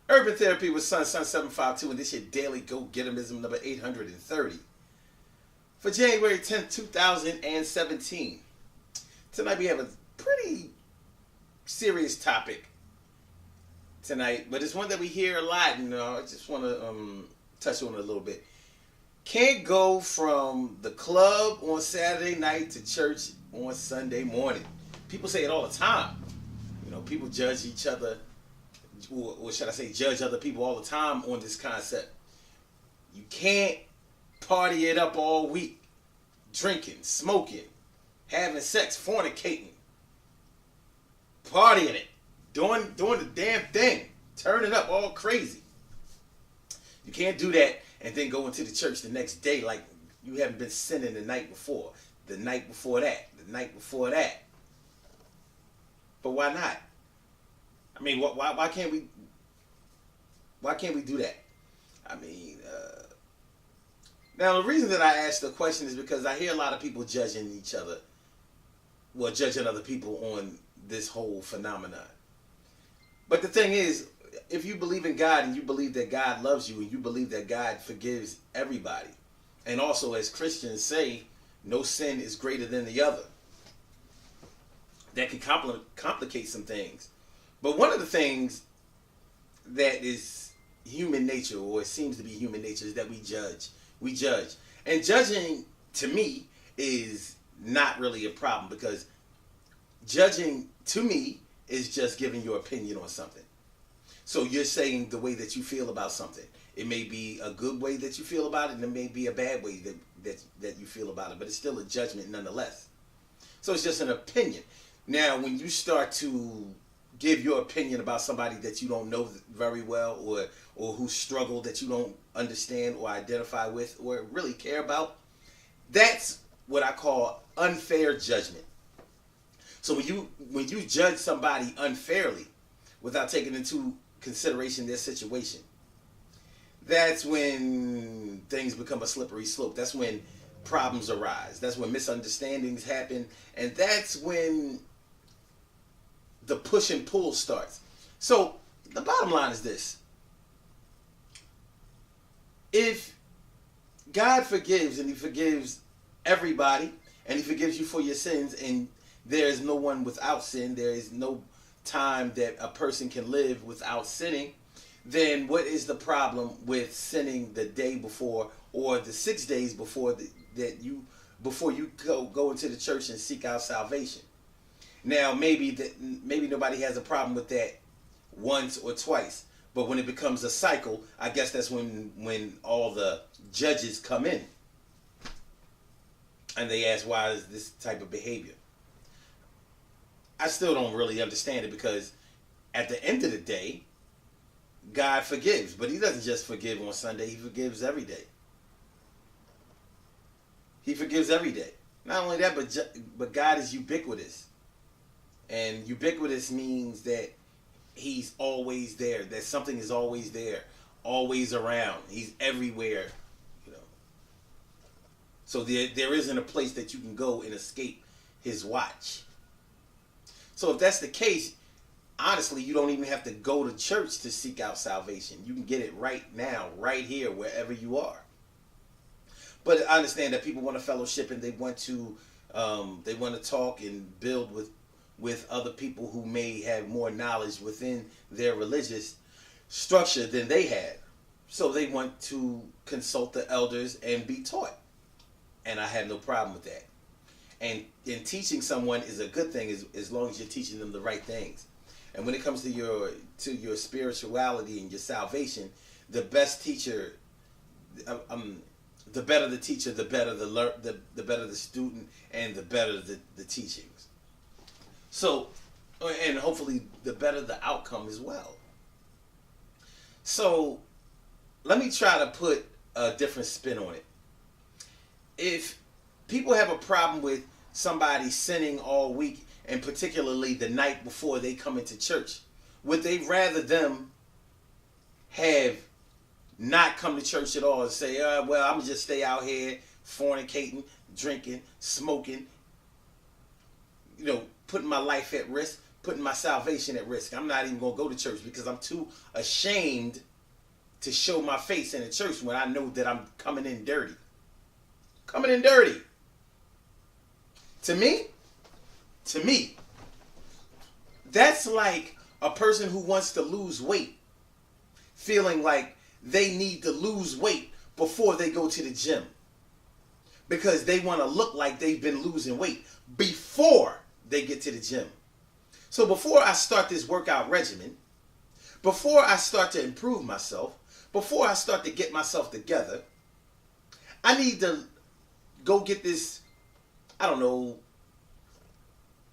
Urban Therapy with Sun752, and this is your daily go-getimism number 830 for January 10th, 2017. Tonight we have a pretty serious topic tonight, but it's one that we hear a lot, and I just want to touch on it a little bit. Can't go from the club on Saturday night to church on Sunday morning. People say it all the time. People judge each other, or should I say judge other people all the time on this concept. You can't party it up all week. Drinking, smoking, having sex, fornicating, partying it, doing the damn thing, turning up all crazy. You can't do that and then go into the church the next day like you haven't been sinning the night before, the night before that, the night before that. But why not? I mean, why can't we? Why can't we do that? I mean, now the reason that I asked the question is because I hear a lot of people judging each other, judging other people on this whole phenomenon. But the thing is, if you believe in God and you believe that God loves you and you believe that God forgives everybody, and also as Christians say, no sin is greater than the other, that can complicate some things. But one of the things that is human nature, or it seems to be human nature, is that we judge. We judge. And judging, to me, is not really a problem, because judging, to me, is just giving your opinion on something. So you're saying the way that you feel about something. It may be a good way that you feel about it, and it may be a bad way that you feel about it, but it's still a judgment nonetheless. So it's just an opinion. Now, when you start to give your opinion about somebody that you don't know very well, or who struggle that you don't understand or identify with or really care about, that's what I call unfair judgment. So when you judge somebody unfairly without taking into consideration their situation, that's when things become a slippery slope. That's when problems arise. That's when misunderstandings happen, and that's when the push and pull starts. So the bottom line is this: if God forgives, and He forgives everybody, and He forgives you for your sins, and there is no one without sin, there is no time that a person can live without sinning, then what is the problem with sinning the day before, or the 6 days before before you go into the church and seek out salvation? Now, maybe nobody has a problem with that once or twice, but when it becomes a cycle, I guess that's when all the judges come in, and they ask, why is this type of behavior? I still don't really understand it, because at the end of the day, God forgives, but He doesn't just forgive on Sunday. He forgives every day. He forgives every day. Not only that, but God is ubiquitous. And ubiquitous means that He's always there, that something is always there, always around. He's everywhere, So there isn't a place that you can go and escape His watch. So if that's the case, honestly, you don't even have to go to church to seek out salvation. You can get it right now, right here, wherever you are. But I understand that people want to fellowship, and they want to talk and build with other people who may have more knowledge within their religious structure than they had. So they want to consult the elders and be taught. And I have no problem with that. And teaching someone is a good thing, as long as you're teaching them the right things. And when it comes to your spirituality and your salvation, the best teacher, the better the teacher, the better the better the student, and the better the teachings. So, and hopefully the better the outcome as well. So, let me try to put a different spin on it. If people have a problem with somebody sinning all week, and particularly the night before they come into church, would they rather them have not come to church at all and say, well, I'm going to just stay out here fornicating, drinking, smoking, putting my life at risk, putting my salvation at risk. I'm not even going to go to church because I'm too ashamed to show my face in the church when I know that I'm coming in dirty. Coming in dirty. To me, that's like a person who wants to lose weight, feeling like they need to lose weight before they go to the gym because they want to look like they've been losing weight before they get to the gym. So before I start this workout regimen, before I start to improve myself, before I start to get myself together, I need to go get this, I don't know,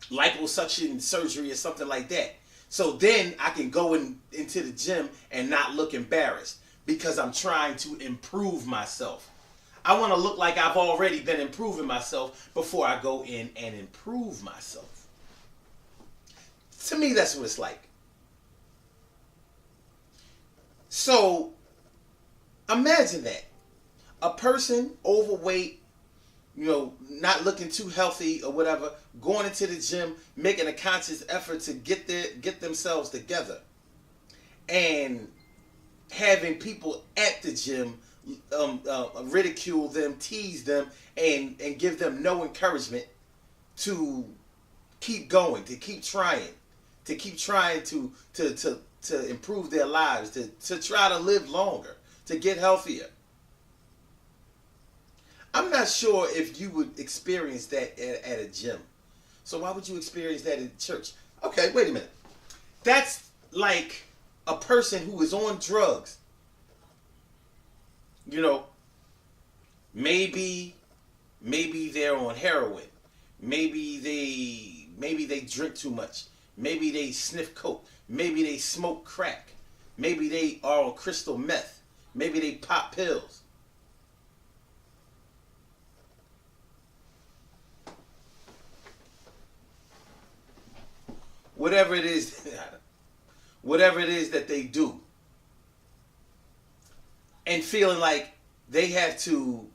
liposuction surgery or something like that. So then I can go into the gym and not look embarrassed because I'm trying to improve myself. I want to look like I've already been improving myself before I go in and improve myself. To me, that's what it's like. So imagine that. A person overweight, not looking too healthy or whatever, going into the gym, making a conscious effort to get themselves together, and having people at the gym ridicule them, tease them, and give them no encouragement to keep going, to keep trying to improve their lives, to try to live longer, to get healthier. I'm not sure if you would experience that at a gym. So why would you experience that in church? Okay, wait a minute. That's like a person who is on drugs. Maybe they're on heroin. Maybe they drink too much. Maybe they sniff coke. Maybe they smoke crack. Maybe they are on crystal meth. Maybe they pop pills. Whatever it is that they do, and feeling like they have to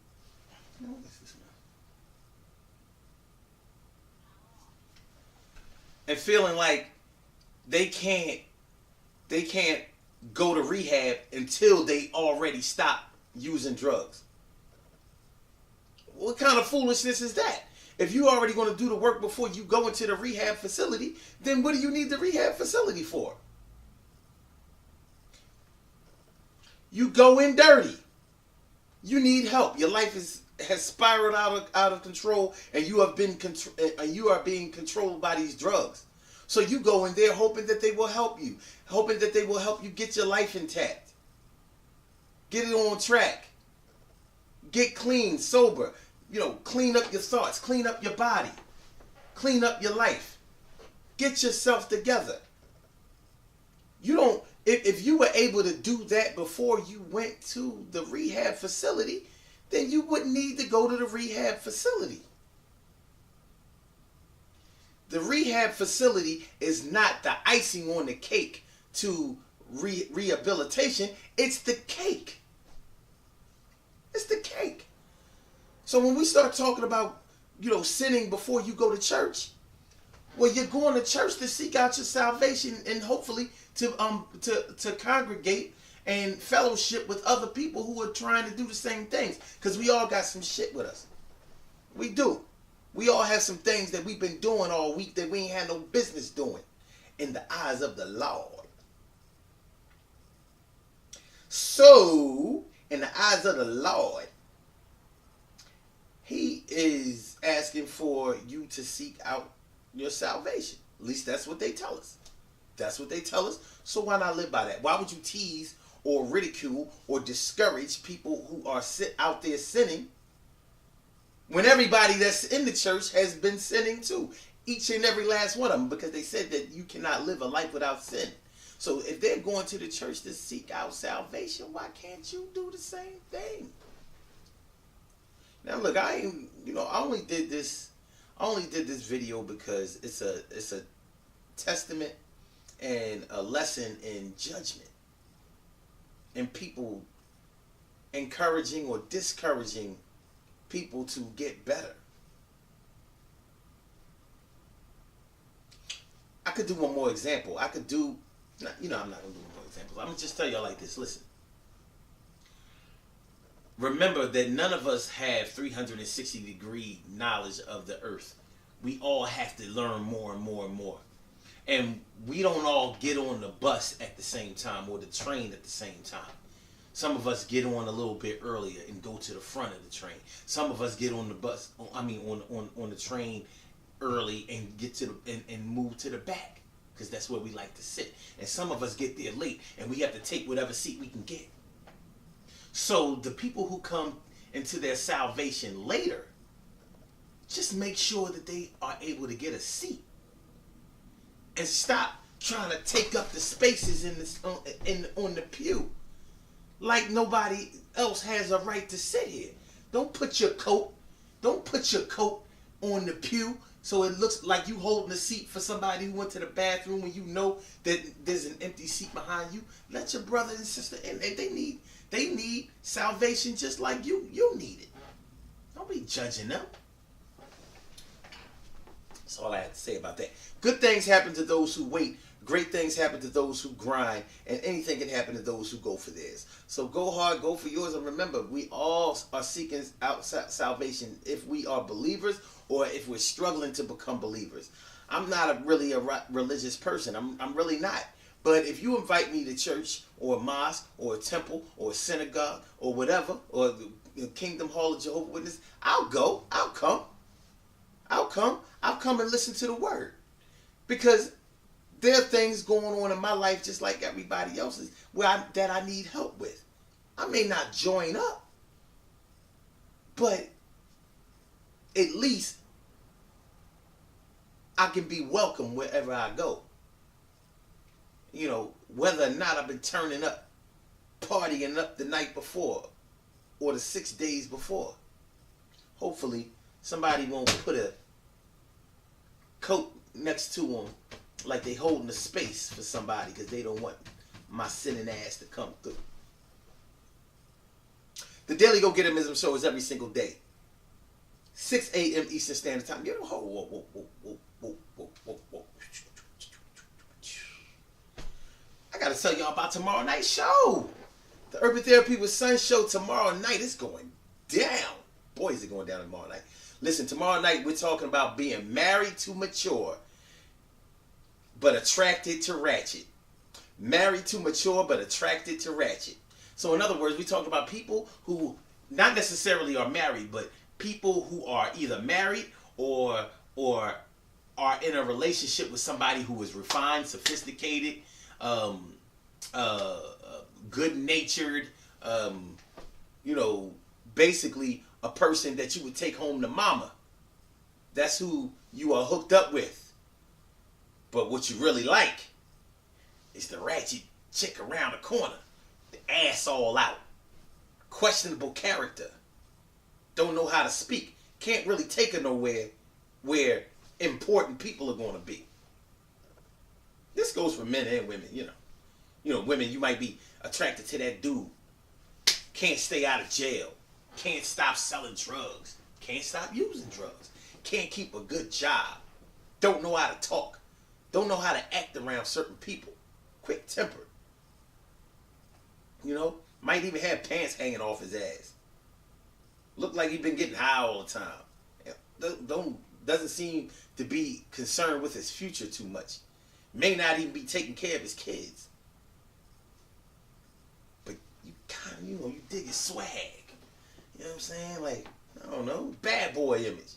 they can't go to rehab until they already stop using drugs. What kind of foolishness is that? If you're already going to do the work before you go into the rehab facility, then what do you need the rehab facility for? You go in dirty. You need help. Your life has spiraled out of control, and you are being controlled by these drugs. So you go in there hoping that they will help you, hoping that they will help you get your life intact, get it on track, get clean, sober. Clean up your thoughts, clean up your body, clean up your life. Get yourself together. If you were able to do that before you went to the rehab facility, then you wouldn't need to go to the rehab facility. The rehab facility is not the icing on the cake to rehabilitation. It's the cake. It's the cake. So when we start talking about, sinning before you go to church, well, you're going to church to seek out your salvation and hopefully to congregate and fellowship with other people who are trying to do the same things. Because we all got some shit with us. We do. We all have some things that we've been doing all week that we ain't had no business doing in the eyes of the Lord. So, in the eyes of the Lord, He is asking for you to seek out your salvation. At least that's what they tell us. That's what they tell us. So why not live by that? Why would you tease or ridicule or discourage people who are out there sinning when everybody that's in the church has been sinning too? Each and every last one of them, because they said that you cannot live a life without sin. So if they're going to the church to seek out salvation, why can't you do the same thing? Now look, I only did this video because it's a testament and a lesson in judgment and people encouraging or discouraging people to get better. I could do one more example. I could do, I'm not gonna do one more example. I'm gonna just tell y'all like this. Listen. Remember that none of us have 360-degree knowledge of the earth. We all have to learn more and more and more. And we don't all get on the bus at the same time or the train at the same time. Some of us get on a little bit earlier and go to the front of the train. Some of us get on the bus, on the train early and get to and move to the back because that's where we like to sit. And some of us get there late and we have to take whatever seat we can get. So the people who come into their salvation later, just make sure that they are able to get a seat and stop trying to take up the spaces on the pew like nobody else has a right to sit here. Don't put your coat on the pew so it looks like you holding a seat for somebody who went to the bathroom when you know that there's an empty seat behind you. Let your brother and sister in. They need salvation just like you need it. Don't be judging them. That's all I have to say about that. Good things happen to those who wait. Great things happen to those who grind. And anything can happen to those who go for theirs. So go hard, go for yours. And remember, we all are seeking out salvation if we are believers or if we're struggling to become believers. I'm not really a religious person. I'm really not. But if you invite me to church or a mosque or a temple or a synagogue or whatever, or the Kingdom Hall of Jehovah's Witnesses, I'll go. I'll come. I'll come and listen to the word. Because there are things going on in my life just like everybody else's that I need help with. I may not join up, but at least I can be welcome wherever I go. Whether or not I've been turning up, partying up the night before or the 6 days before. Hopefully, somebody won't put a coat next to them like they holding a space for somebody because they don't want my sinning ass to come through. The Daily Go Getterism Show is every single day. 6 a.m. Eastern Standard Time. Whoa. I gotta tell y'all about tomorrow night's show. The Urban Therapy with Sun show tomorrow night is going down. Boy, is it going down tomorrow night. Listen, tomorrow night we're talking about being married to mature, but attracted to ratchet. Married to mature, but attracted to ratchet. So in other words, we talk about people who not necessarily are married, but people who are either married or are in a relationship with somebody who is refined, sophisticated, good-natured, basically a person that you would take home to mama. That's who you are hooked up with. But what you really like is the ratchet chick around the corner. The ass all out. Questionable character. Don't know how to speak. Can't really take her nowhere where important people are going to be. This goes for men and women, women, you might be attracted to that dude. Can't stay out of jail. Can't stop selling drugs. Can't stop using drugs. Can't keep a good job. Don't know how to talk. Don't know how to act around certain people. Quick tempered. Might even have pants hanging off his ass. Look like he's been getting high all the time. Doesn't seem to be concerned with his future too much. May not even be taking care of his kids. But you kind of, you dig his swag. You know what I'm saying? Like, I don't know, bad boy image.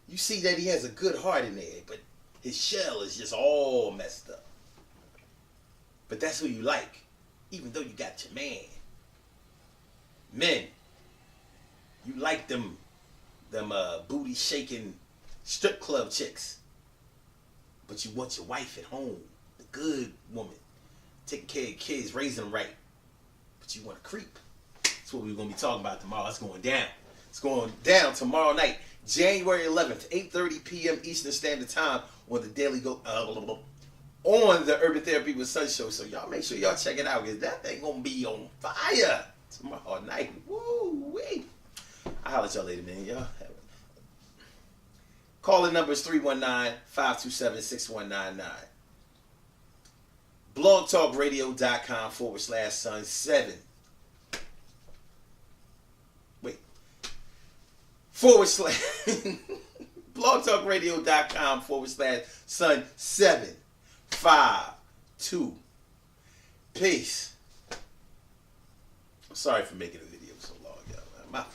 You see that he has a good heart in there, but his shell is just all messed up. But that's who you like, even though you got your man. Men, you like them booty shaking strip club chicks. But you want your wife at home, the good woman, taking care of your kids, raising them right. But you want to creep. That's what we're going to be talking about tomorrow. It's going down. It's going down tomorrow night, January 11th, 8:30 p.m. Eastern Standard Time on the Daily Go, on the Urban Therapy with Sun show. So y'all make sure y'all check it out because that thing going to be on fire tomorrow night. Woo-wee. I'll holler at y'all later, man. Y'all have Calling number is 319-527-6199. blogtalkradio.com/son7. Wait. blogtalkradio.com/son752. Peace. I'm sorry for making the video so long, y'all.